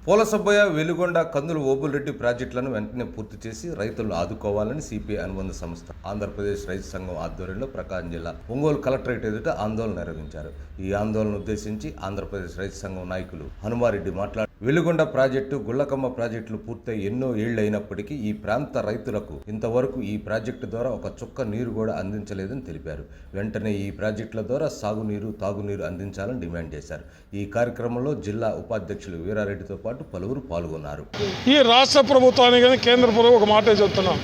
పోలసబ్బయ్య, వెలుగొండ, కందుల ఓబుల్రెడ్డి ప్రాజెక్టులను వెంటనే పూర్తి చేసి రైతులను ఆదుకోవాలని సిపిఐ అనుబంధ సంస్థ ఆంధ్రప్రదేశ్ రైతు సంఘం ఆధ్వర్యంలో ప్రకాశం జిల్లా ఒంగోలు కలెక్టరేట్ ఎదుట ఆందోళన నిర్వహించారు. ఈ ఆందోళన ఉద్దేశించి ఆంధ్రప్రదేశ్ రైతు సంఘం నాయకులు హనుమారెడ్డి మాట్లాడుతూ వెలుగొండ ప్రాజెక్టు, గుళ్లకమ్మ ప్రాజెక్టులు పూర్తయి ఎన్నో ఏళ్లైనప్పటికీ ఈ ప్రాంత రైతులకు ఇంతవరకు ఈ ప్రాజెక్టు ద్వారా ఒక చుక్క నీరు కూడా అందించలేదని తెలిపారు. వెంటనే ఈ ప్రాజెక్టుల ద్వారా సాగునీరు, తాగునీరు అందించాలని డిమాండ్ చేశారు. ఈ కార్యక్రమంలో జిల్లా ఉపాధ్యక్షులు వీరారెడ్డితో పాటు పలువురు పాల్గొన్నారు. ఈ రాష్ట్ర ప్రభుత్వానికి కానీ కేంద్ర ప్రభుత్వం ఒక మాటే చెప్తున్నాం,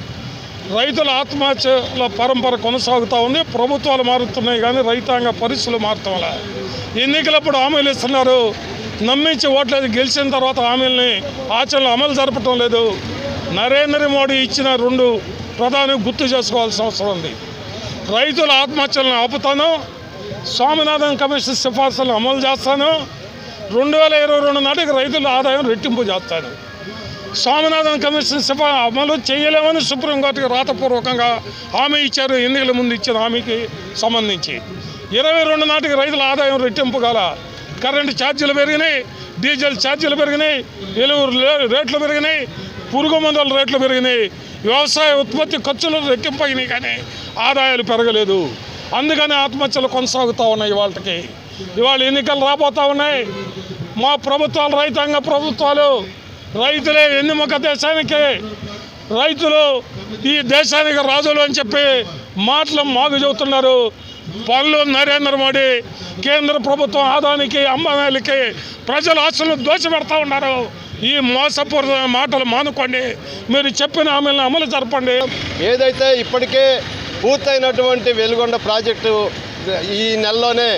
రైతుల ఆత్మహత్యల పరంపర కొనసాగుతూ ఉంది. ప్రభుత్వాలు మారుతున్నాయి కానీ రైతాంగ పరిస్థితులు మారుతాం. ఎన్నికలప్పుడు హామీలు ఇస్తున్నారు, నమ్మించి ఓట్లేదు, గెలిచిన తర్వాత హామీలని ఆచరణలో అమలు జరపటం లేదు. నరేంద్ర మోడీ ఇచ్చిన 2 ప్రధాని గుర్తు చేసుకోవాల్సిన అవసరం ఉంది. రైతుల ఆత్మహత్యలను ఆపుతాను, స్వామినాథన్ కమిషన్ సిఫార్సులను అమలు చేస్తాను, 2022 నాటికి రైతుల ఆదాయం రెట్టింపు చేస్తాను. స్వామినాథన్ కమిషన్ అమలు చేయలేమని సుప్రీంకోర్టుకి రాతపూర్వకంగా హామీ ఇచ్చారు. ఎన్నికల ముందు ఇచ్చిన హామీకి సంబంధించి 22 నాటికి రైతుల ఆదాయం రెట్టింపు గల. కరెంటు ఛార్జీలు పెరిగినాయి, డీజిల్ ఛార్జీలు పెరిగినాయి, ఎలుగు రేట్లు పెరిగినాయి, పురుగు మందుల రేట్లు పెరిగినాయి, వ్యవసాయ ఉత్పత్తి ఖర్చులు రెట్టింపయినాయి కానీ ఆదాయాలు పెరగలేదు. అందుకని ఆత్మహత్యలు కొనసాగుతూ ఉన్నాయి. ఇవాళ ఎన్నికలు రాబోతూ ఉన్నాయి. మా ప్రభుత్వాలు రైతాంగ ప్రభుత్వాలు, రైతులే వెన్నెముక దేశానికి, రైతులు ఈ దేశానికి రాజులు అని చెప్పి మాటలు మాగు చెబుతున్నారు. పనులు నరేంద్ర మోడీ, కేంద్ర ప్రభుత్వం ఆదానికి, అంబానీలకి ప్రజల ఆస్తులను దోచిపెడతా ఉన్నారు. ఈ మోసపూరిత మాటలు మానుకోండి, మీరు చెప్పిన హామీలను అమలు జరపండి. ఏదైతే ఇప్పటికే పూర్తయినటువంటి వెలుగొండ ప్రాజెక్టు ఈ నెలలోనే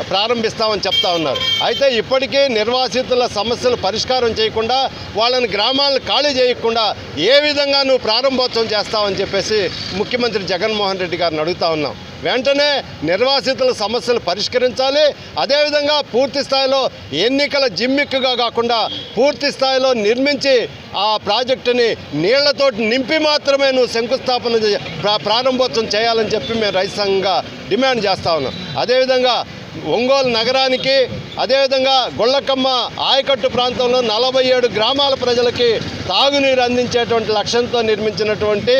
ప్రారంభిస్తామని చెప్తా ఉన్నారు. అయితే ఇప్పటికీ నిర్వాసితుల సమస్యలు పరిష్కారం చేయకుండా, వాళ్ళని గ్రామాలను ఖాళీ చేయకుండా ఏ విధంగా నువ్వు ప్రారంభోత్సవం చేస్తావని చెప్పేసి ముఖ్యమంత్రి జగన్మోహన్ రెడ్డి గారిని అడుగుతా ఉన్నాం. వెంటనే నిర్వాసితుల సమస్యలు పరిష్కరించాలి. అదేవిధంగా పూర్తి స్థాయిలో ఎన్నికల జిమ్మిక్కుగా కాకుండా పూర్తి స్థాయిలో నిర్మించి ఆ ప్రాజెక్టుని నీళ్లతో నింపి మాత్రమే నువ్వు శంకుస్థాపన ప్రారంభోత్సవం చేయాలని చెప్పి మేము రైతు సంఘంగా డిమాండ్ చేస్తా ఉన్నాం. అదేవిధంగా ఒంగోలు నగరానికి, అదేవిధంగా గుళ్లకమ్మ ఆయకట్టు ప్రాంతంలో 47 గ్రామాల ప్రజలకి తాగునీరు అందించేటువంటి లక్ష్యంతో నిర్మించినటువంటి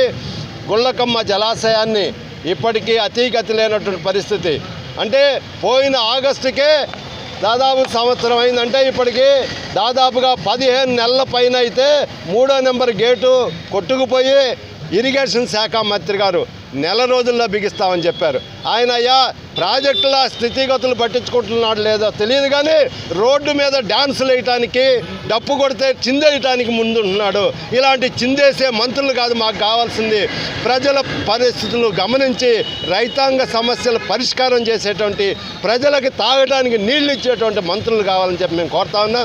గుళ్లకమ్మ జలాశయాన్ని ఇప్పటికీ అతీగతి లేనటువంటి పరిస్థితి. అంటే పోయిన ఆగస్టుకే దాదాపు సంవత్సరం అయిందంటే ఇప్పటికీ దాదాపుగా 15 నెలల పైన అయితే 3వ నెంబర్ గేటు కొట్టుకుపోయి ఇరిగేషన్ శాఖ మంత్రి గారు నెల రోజుల్లో బిగిస్తామని చెప్పారు. ఆయన అయ్యా ప్రాజెక్టుల స్థితిగతులు పట్టించుకుంటున్నాడు లేదో తెలియదు కానీ రోడ్డు మీద డ్యాన్సులు వేయటానికి, డప్పు కొడితే చిందేయటానికి ముందుంటున్నాడు. ఇలాంటి చిందేసే మంత్రులు కాదు మాకు కావాల్సింది. ప్రజల పరిస్థితులు గమనించి రైతాంగ సమస్యలు పరిష్కారం చేసేటువంటి, ప్రజలకి తాగడానికి నీళ్లు ఇచ్చేటువంటి మంత్రులు కావాలని చెప్పి మేము కోరుతా ఉన్నాం.